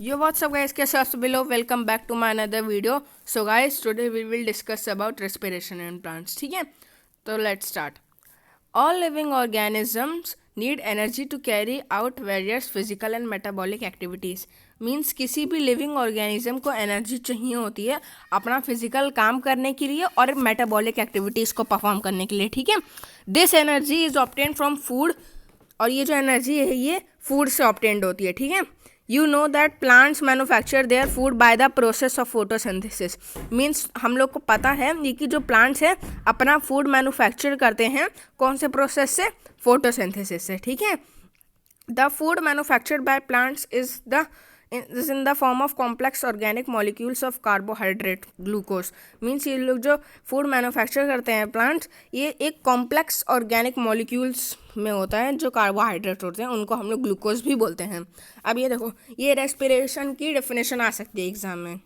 Yo, what's up, guys? कैसे हो आप सभी लोग? Welcome back to my another video. So guys, today we will discuss about respiration in plants. ठीक है, तो let's start. All living organisms need energy to carry out various physical and metabolic activities. Means किसी भी living organism को energy चाहिए होती है अपना फिजिकल काम करने के लिए और मेटाबॉलिक एक्टिविटीज़ को परफॉर्म करने के लिए. ठीक है, this energy is obtain from food. और ये जो एनर्जी है ये फूड से ऑब्टेन्ड होती है. ठीक है, you know that plants manufacture their food by the process of photosynthesis. Means हम लोग को पता है ये कि जो प्लांट्स हैं अपना फूड मैन्युफैक्चर करते हैं कौन से प्रोसेस से? फोटोसिंथेसिस से. ठीक है, the food manufactured by plants is in the form of complex organic molecules of carbohydrate glucose. Means ये लोग जो फूड मैन्युफैक्चर करते हैं प्लांट्स, ये एक कॉम्प्लेक्स ऑर्गेनिक मॉलिक्यूल्स में होता है जो कार्बोहाइड्रेट होते हैं, उनको हम लोग ग्लूकोज भी बोलते हैं. अब ये देखो, ये रेस्पिरेशन की डेफिनेशन आ सकती है एग्जाम में.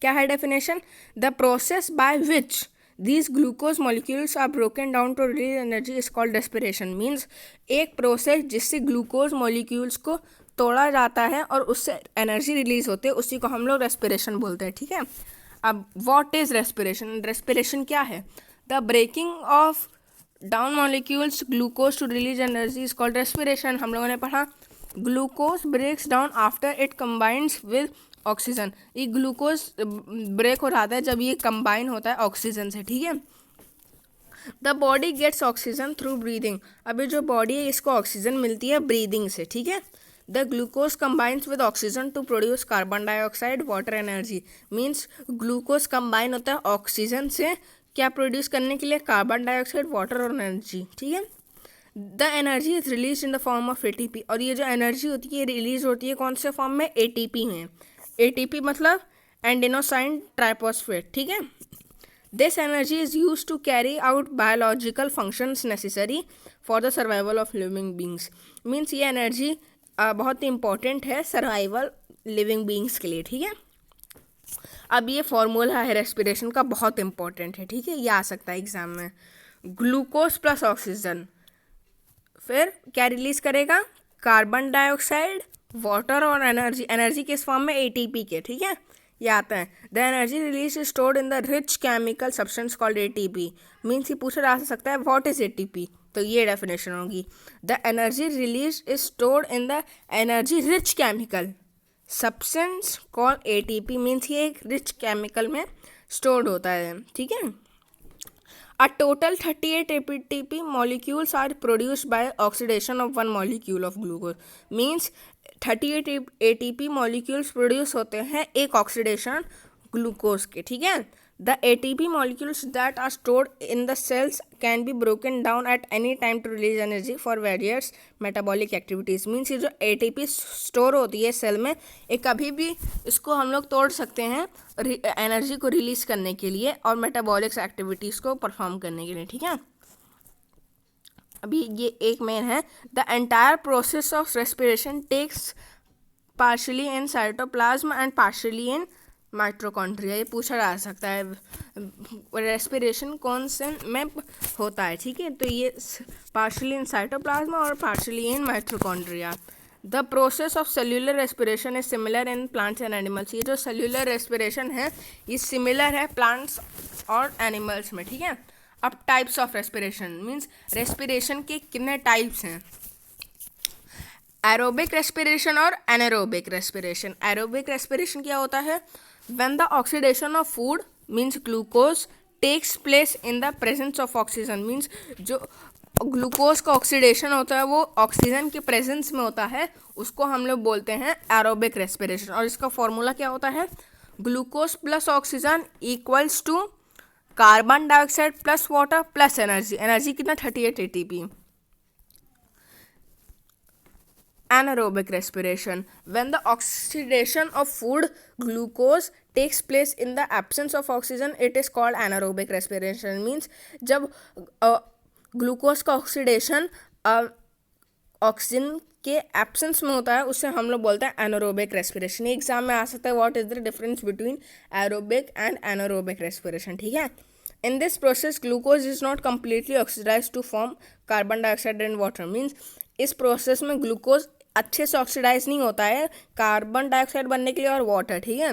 क्या है definition? The process by which these glucose molecules are broken down to release energy is called respiration. Means एक प्रोसेस जिससे ग्लूकोज मॉलिक्यूल्स को तोड़ा जाता है और उससे एनर्जी रिलीज होती है उसी को हम लोग रेस्पिरेशन बोलते हैं. ठीक है, अब व्हाट इज रेस्पिरेशन? रेस्पिरेशन क्या है? The breaking of down molecules glucose to release energy is called respiration. हम लोगों ने पढ़ा glucose breaks down after it combines with oxygen. ये ग्लूकोज ब्रेक हो जाता है जब ये कंबाइन होता है ऑक्सीजन से. ठीक है, the body gets oxygen through breathing. अभी जो बॉडी है इसको ऑक्सीजन मिलती है ब्रीदिंग से. ठीक है, the glucose combines with oxygen to produce carbon dioxide water energy. Means glucose combine होता है ऑक्सीजन से क्या प्रोड्यूस करने के लिए? कार्बन डाइऑक्साइड, वाटर और एनर्जी. ठीक है, the energy is release in the form of ATP. और ये जो एनर्जी होती है रिलीज होती है कौन से फॉर्म में? ATP में. ATP मतलब एंडेनोसाइन ट्राइफॉस्फेट. ठीक है, this energy is use to carry out biological functions necessary for the survival of living beings. Means ये एनर्जी बहुत इंपॉर्टेंट है सर्वाइवल लिविंग बींग्स के लिए. ठीक है, अब ये फॉर्मूला है रेस्पिरेशन का, बहुत इंपॉर्टेंट है. ठीक है, ये आ सकता है एग्जाम में. ग्लूकोज प्लस ऑक्सीजन फिर क्या रिलीज करेगा? कार्बन डाइऑक्साइड, वाटर और एनर्जी. एनर्जी किस फॉर्म में? ATP के. ठीक है, ये आता है. The energy release is stored in the rich chemical substance called ATP. Means ये पूछा जा सकता है व्हाट इज ATP, तो ये डेफिनेशन होगी. The energy release is stored in the energy rich chemical substance called ATP. Means ये एक रिच केमिकल में स्टोर्ड होता है. ठीक है, a total 38 ATP molecules are produced by oxidation of one molecule of glucose. Means 38 ATP molecules produce होते हैं एक ऑक्सीडेशन ग्लूकोज के. ठीक है, the ATP molecules that are stored in the cells can be broken down at any time to release energy for various metabolic activities. Means ये जो ATP store होती है सेल में, ये कभी भी इसको हम लोग तोड़ सकते हैं एनर्जी को रिलीज करने के लिए और मेटाबॉलिक्स एक्टिविटीज़ को परफॉर्म करने के लिए. ठीक है, अभी ये एक मेन है. The entire process of respiration takes partially in cytoplasm and partially in mitochondria. ये पूछा जा सकता है रेस्पिरेशन कौन से में होता है. ठीक है, तो ये पार्शली इन साइटोप्लाज्म और partially in mitochondria. The process of cellular respiration is similar in plants and animals. ये जो सेल्यूलर रेस्पिरेशन है ये सिमिलर है प्लांट्स और एनिमल्स में. ठीक है, अब types of respiration. Means respiration के कितने टाइप्स हैं? एरोबिक रेस्पिरेशन और एनारोबिक रेस्पिरेशन. एरोबिक रेस्पिरेशन क्या होता है? When the oxidation of food means glucose takes place in the presence of oxygen. Means जो ग्लूकोज का ऑक्सीडेशन होता है वो ऑक्सीजन के प्रेजेंस में होता है, उसको हम लोग बोलते हैं एरोबिक रेस्पिरेशन. और इसका फॉर्मूला क्या होता है? Glucose plus oxygen equals to carbon dioxide plus water plus energy. Energy कितना? 38 ATP. Anaerobic respiration. When the oxidation of food glucose takes place in the absence of oxygen, it is called anaerobic respiration. Means जब glucose का oxidation oxygen के absence में होता है उससे हम लोग बोलते हैं एनारोबिक रेस्पिरेशन. एग्जाम में आ सकता है what is the difference between aerobic and anaerobic respiration. ठीक है, in this process glucose is not completely oxidized to form carbon dioxide and water. means इस प्रोसेस में ग्लूकोज अच्छे से ऑक्सीडाइज नहीं होता है कार्बन डाइऑक्साइड बनने के लिए और वाटर, ठीक है।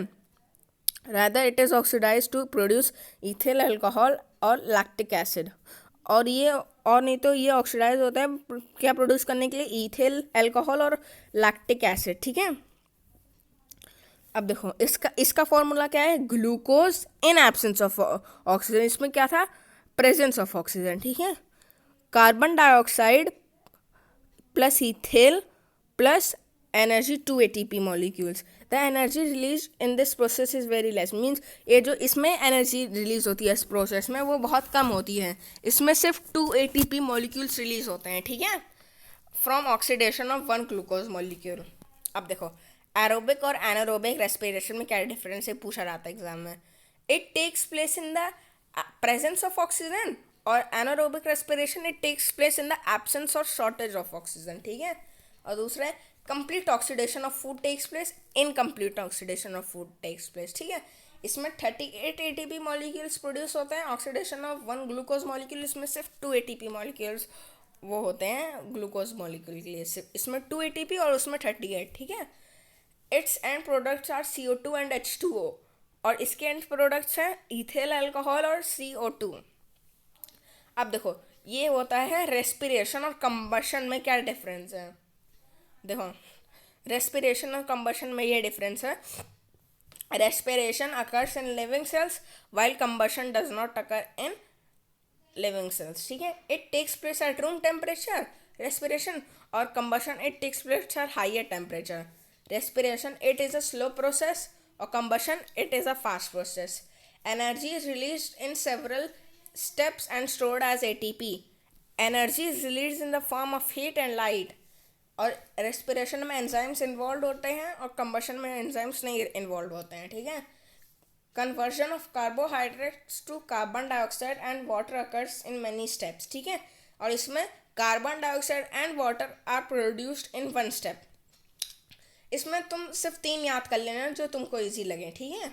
Rather it is oxidise to produce ethyl alcohol और लैक्टिक एसिड। और नहीं तो ये ऑक्सीडाइज होता है क्या प्रोड्यूस करने के लिए, इथिल अल्कोहल और लैक्टिक एसिड, ठीक है। अब देखो इसका फॉर्मूला क्या है, glucose in absence of oxygen. इसमें क्या था, प्रेजेंस ऑफ ऑक्सीजन, ठीक है। Carbon dioxide plus ethyl plus energy 2 ATP molecules. The energy release in this process is very less, means ये जो इसमें एनर्जी रिलीज होती है इस प्रोसेस में वो बहुत कम होती है। इसमें सिर्फ 2 ATP मॉलिक्यूल्स रिलीज होते हैं, ठीक है, from oxidation of 1 glucose molecule. अब देखो एरोबिक और एनारोबिक रेस्पिरेशन में क्या डिफरेंस है पूछा जाता है एग्जाम में। It takes place in the presence of oxygen, और anaerobic respiration it takes place in the absence और शॉर्टेज ऑफ ऑक्सीजन, ठीक है। और दूसरा है complete oxidation of food takes place, incomplete oxidation of food takes place, ठीक है। इसमें 38 ATP मॉलिक्यूल्स प्रोड्यूस होते हैं, ऑक्सीडेशन ऑफ 1 ग्लूकोज मॉलिक्यूल इसमें सिर्फ 2 ATP मॉलिक्यूल्स वो होते हैं ग्लूकोज मॉलिक्यूल के लिए, सिर्फ इसमें 2 ATP और उसमें 38, ठीक है। It's end products are CO2 and H2O, और इसके एंड प्रोडक्ट्स हैं इथेल अल्कोहल और CO2। अब देखो ये होता है रेस्पिरेशन और कंबशन में क्या डिफरेंस है। देखो रेस्पिरेशन और कंबशन में ये डिफरेंस है, respiration occurs in living cells while combustion does not occur in living cells, ठीक है। It takes place at room temperature respiration, और combustion it takes place at higher temperature. Respiration it is a slow process, or combustion it is a fast process. Energy is released in several steps and stored as ATP. Energy is released in the form of heat and light. और respiration में enzymes involved होते हैं और combustion में enzymes नहीं involved होते हैं, ठीक है। Conversion of carbohydrates to carbon dioxide and water occurs in many steps, ठीक है। और इसमें carbon dioxide and water are produced in one step. इसमें तुम सिर्फ 3 याद कर लेना जो तुमको इजी लगे, ठीक है।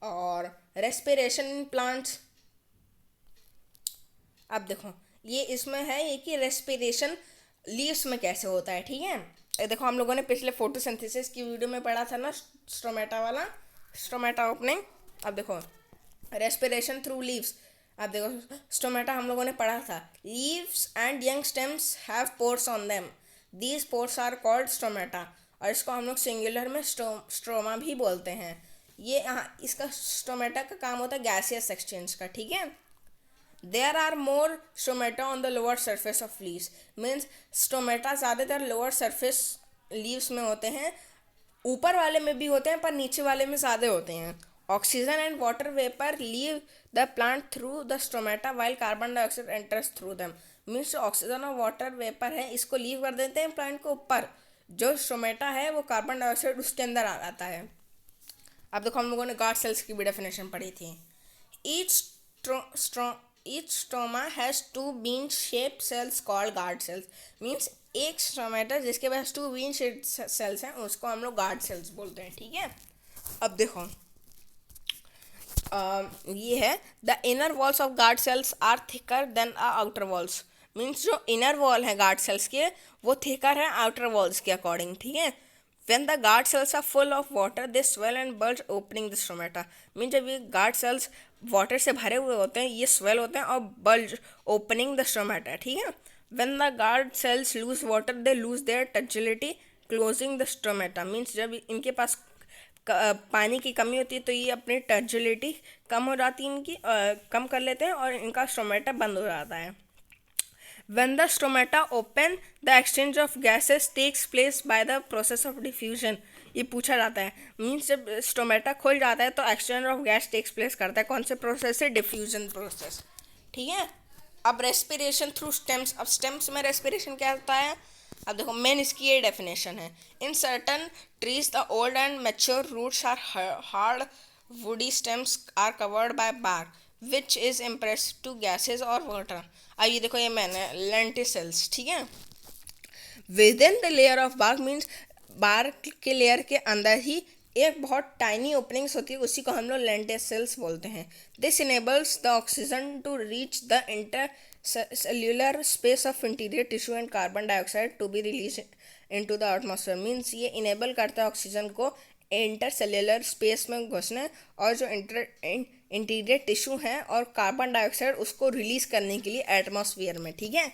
और रेस्पिरेशन इन प्लांट्स, अब देखो ये इसमें है ये कि रेस्पिरेशन लीव्स में कैसे होता है, ठीक है। देखो हम लोगों ने पिछले फोटोसिंथेसिस की वीडियो में पढ़ा था ना, स्टोमेटा वाला, स्टोमेटा ओपनिंग। अब देखो रेस्पिरेशन थ्रू लीव्स, अब देखो स्टोमेटा हम लोगों ने पढ़ा था, leaves and young stems have pores on them, these pores are called stomata, और इसको हम लोग सिंगुलर में स्ट्रोमा भी बोलते हैं। ये इसका स्टोमेटा का काम होता है गैसियस एक्सचेंज का, ठीक है। There are more stomata on the lower surface of leaves, means stomata ज़्यादातर लोअर सरफेस लीव्स में होते हैं, ऊपर वाले में भी होते हैं पर नीचे वाले में ज़्यादा होते हैं। Oxygen and water vapour leave the plant through the stomata while carbon dioxide enters through them, means oxygen और वाटर वेपर है इसको लीव कर देते हैं प्लांट को ऊपर, जो स्टोमेटा है वो कार्बन डाइऑक्साइड उसके अंदर आ जाता है। अब देखो हम लोगों ने गार्ड सेल्स की भी डेफिनेशन पढ़ी थी। Each stoma has 2 bean shape cells called guard cells, means एक स्टोमेटा जिसके पास 2 बीन शेप सेल्स हैं उसको हम लोग गार्ड सेल्स बोलते हैं, ठीक है। अब देखो ये है the inner walls of guard cells are thicker than outer walls, means जो इनर वॉल है गार्ड सेल्स के वो थिकर है आउटर वॉल्स के अकॉर्डिंग, ठीक है। When the guard cells are full of water they swell and bulge opening the stomata, means जब ये गार्ड सेल्स वाटर से भरे हुए होते हैं ये स्वेल होते हैं और बल्ज ओपनिंग द स्टोमेटा, ठीक है। When the guard sales loose water they lose their टर्जिलिटी closing the stomata, means जब इनके पास पानी की कमी होती है तो ये अपनी टर्जिलिटी कम हो जाती है इनकी, कम कर लेते हैं और इनका स्टोमेटा बंद हो जाता है। When the stomata open, the exchange of gases takes place by the process of diffusion. ये पूछा जाता है, मीन्स जब स्टोमेटा खुल जाता है तो exchange of gas takes place करता है, कौन से प्रोसेस से, डिफ्यूजन प्रोसेस, ठीक है। अब रेस्पिरेशन थ्रू स्टेम्स, अब स्टेम्स में रेस्पिरेशन क्या होता है, अब देखो मेन इसकी ये डेफिनेशन है, in certain trees the old and mature roots are hard woody stems are covered by bark which is impress to gases और वाटर। अब ये देखो ये मैंने लेंटिसेल्स, ठीक है। Within the layer of bark means bark के लेयर के अंदर ही एक बहुत टाइनी ओपनिंग्स होती है, उसी को हम लोग लेंटिसेल्स बोलते हैं। This enables the oxygen to reach the intercellular space of interior tissue and carbon dioxide to be release into the atmosphere. Means ये इनेबल करता है ऑक्सीजन को इंटरसेल्युलर स्पेस में घुसने, और जो इंटीरियर टिश्यू है और कार्बन डाइऑक्साइड उसको रिलीज करने के लिए एटमॉस्फेयर में, ठीक है।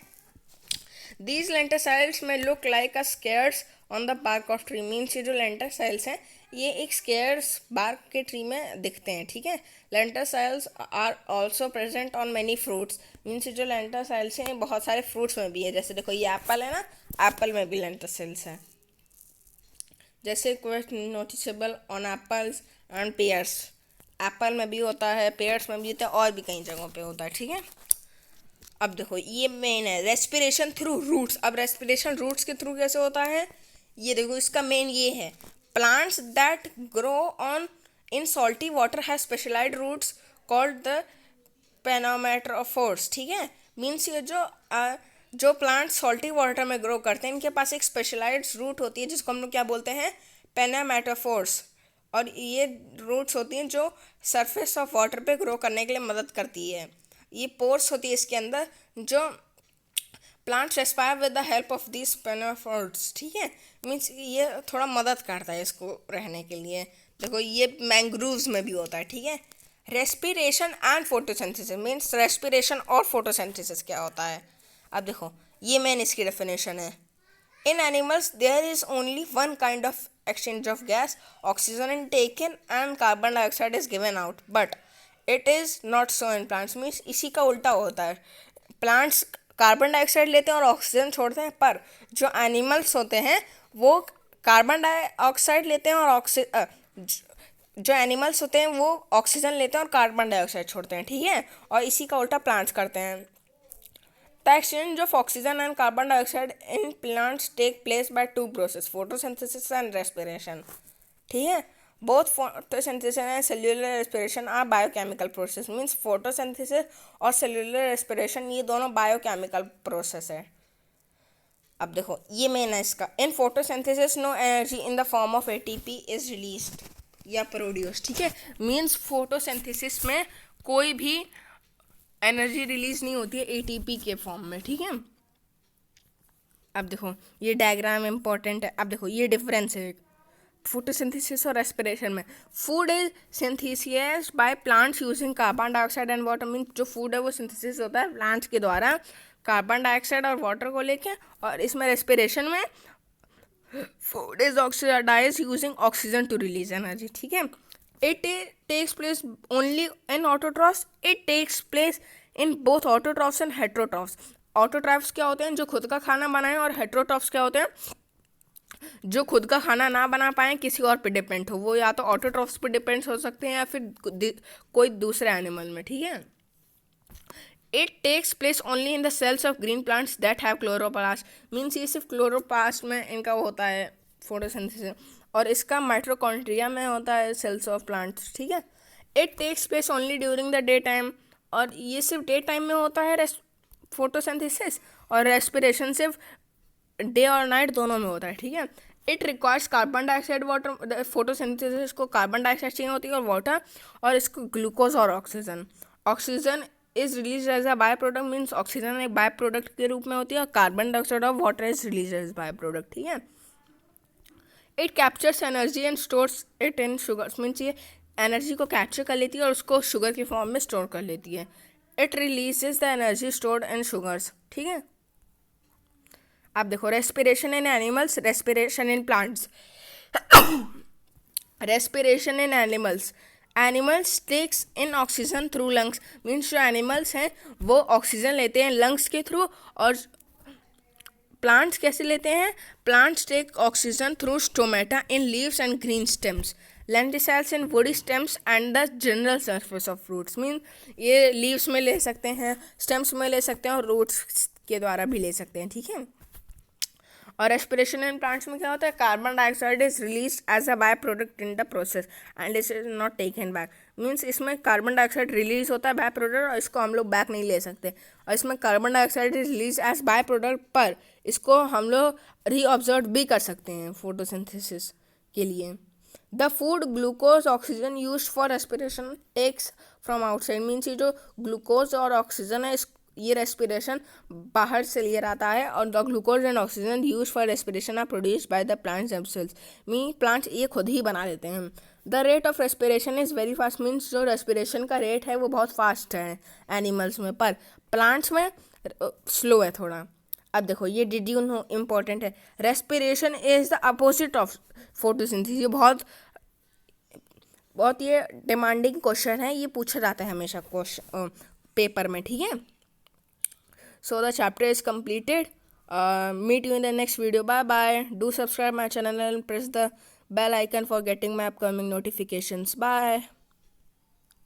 These lentil cells may look like a scales on the bark of tree। Means ये जो लेंटर सेल्स हैं ये एक स्केयर्स बार्क के ट्री में दिखते हैं, ठीक है। Lenticels are also present on many fruits. Means ये जो लेंटर सेल्स हैं बहुत सारे फ्रूट्स में भी है। जैसे देखो ये एप्पल है ना, एप्पल में भी लेंटर सेल्स है। जैसे quest noticeable on apples and pairs. Apple में भी होता है, पेयर्स में भी होता है, और भी कई जगहों पे होता है, ठीक है। अब देखो ये मेन है रेस्पिरेशन थ्रू रूट्स। अब रेस्पिरेशन रूट्स के थ्रू कैसे होता है, ये देखो इसका मेन ये है। Plants that grow on in salty water have specialized roots called the pneumatophores, ठीक है। मीन्स ये जो प्लांट सॉल्टी वाटर में ग्रो करते हैं इनके पास एक स्पेशलाइज्ड रूट होती है जिसको हम लोग क्या बोलते हैं, पेनोमेटोफोर्स। और ये रूट्स होती हैं जो सरफेस ऑफ वाटर पे ग्रो करने के लिए मदद करती है। ये पोर्स होती है इसके अंदर जो plants respire with the help of this pneumatophores, ठीक है। मीन्स ये थोड़ा मदद करता है इसको रहने के लिए। देखो ये मैंग्रोव्स में भी होता है, ठीक है। Respiration and photosynthesis. Means respiration और फोटोसिंथेसिस क्या होता है, अब देखो ये मेन इसकी डेफिनेशन है। In animals, there is only one kind of exchange of gas, oxygen is taken and carbon dioxide is given out. But it is not so in plants. Means इसी का उल्टा होता है। प्लांट्स कार्बन डाइऑक्साइड लेते हैं और oxygen छोड़ते हैं, पर जो एनिमल्स होते हैं वो कार्बन डाइऑक्साइड लेते हैं और जो एनिमल्स होते हैं वो ऑक्सीजन लेते हैं और कार्बन डाइऑक्साइड छोड़ते हैं, ठीक है। और इसी का उल्टा प्लांट्स करते हैं। The exchange of oxygen and carbon dioxide in plants take place by two processes, photosynthesis and respiration, ठीक है। Both photosynthesis and cellular respiration are biochemical process। Means photosynthesis और cellular respiration ये दोनों biochemical process है। अब देखो ये main है इसका। In photosynthesis no energy in the form of ATP is released या produced, ठीक है। Means photosynthesis में कोई भी एनर्जी रिलीज नहीं होती है एटीपी के फॉर्म में, ठीक है। अब देखो ये डायग्राम इंपॉर्टेंट है। अब देखो ये डिफरेंस है फोटोसिंथेसिस और रेस्पिरेशन में। Food is synthesis by plants using carbon dioxide and water. Mean जो फूड है वो सिंथेसिस होता है प्लांट्स के द्वारा कार्बन डाइऑक्साइड और वाटर को लेके। और इसमें रेस्पिरेशन में food is oxidise using oxygen to release energy, ठीक है। It takes place only in autotrophs. It takes place in both autotrophs and heterotrophs. Autotrophs क्या होते हैं, जो खुद का खाना बनाएं, और heterotrophs क्या होते हैं, जो खुद का खाना ना बना पाएं, किसी और पे डिपेंड हो। वो या तो ऑटोट्रॉफ्स पे डिपेंड हो सकते हैं या फिर कोई दूसरे एनिमल में, ठीक है। It takes place only in the cells of green plants that have chloroplast। Means ये सिर्फ क्लोरोप्लास्ट में इनका होता है फोटोसिंथेसिस, और इसका माइटोकॉन्ड्रिया में होता है सेल्स ऑफ प्लांट्स, ठीक है। It takes place only during the day time. और ये सिर्फ डे टाइम में होता है फोटोसिंथेसिस, और रेस्पिरेशन सिर्फ डे और नाइट दोनों में होता है, ठीक है। It requires carbon dioxide water. Photosynthesis को कार्बन डाइऑक्साइड चाहिए होती है और वाटर, और इसको ग्लूकोज और oxygen. Oxygen is release as a by product. Means oxygen एक बाय प्रोडक्ट के रूप में होती है, और कार्बन डाइऑक्साइड और water is release as by product, ठीक है। It captures energy and stores it in sugars. Means ये एनर्जी को कैप्चर कर लेती है और उसको शुगर की फॉर्म में स्टोर कर लेती है। It releases the energy stored in sugars, ठीक है। अब देखो respiration in animals, respiration in plants. Respiration in animals takes in oxygen through lungs. Means जो एनिमल्स हैं वो ऑक्सीजन लेते हैं लंग्स के थ्रू। और प्लांट्स कैसे लेते हैं, plants take oxygen through stomata in leaves and green stems, lenticels in woody stems and the general surface of fruits. Mean ये लीव्स में ले सकते हैं, स्टेम्स में ले सकते हैं, और रूट्स के द्वारा भी ले सकते हैं, ठीक है। और रेस्पिरेशन इन प्लांट्स में क्या होता है, carbon dioxide is release as a by product in the process and it is not taken back. Means इसमें कार्बन डाइऑक्साइड रिलीज होता है बाय प्रोडक्ट, और इसको हम लोग बैक नहीं ले सकते। और इसमें carbon dioxide is release as by product, पर इसको हम लोग रीऑब्जर्व भी कर सकते हैं फोटोसिंथेसिस के लिए। The food glucose oxygen use for respiration takes from outside. Means ये जो ग्लूकोज और ऑक्सीजन है ये रेस्पिरेशन बाहर से लिया आता है, और the glucose and oxygen use for respiration are produced by the plants themselves, mean plants ये खुद ही बना लेते हैं। The rate of respiration is very fast, means जो रेस्पिरेशन का रेट है वो बहुत फास्ट है एनिमल्स में, पर प्लांट्स में स्लो है थोड़ा। अब देखो ये डिड यू नो इम्पॉर्टेंट है, respiration is the opposite of photosynthesis. ये बहुत बहुत ये डिमांडिंग क्वेश्चन है, ये पूछा जाता है हमेशा क्वेश्चन पेपर में, ठीक है। So the chapter is completed. Meet you in the next video. Bye bye. Do subscribe my channel and press the bell icon for getting my upcoming notifications. Bye.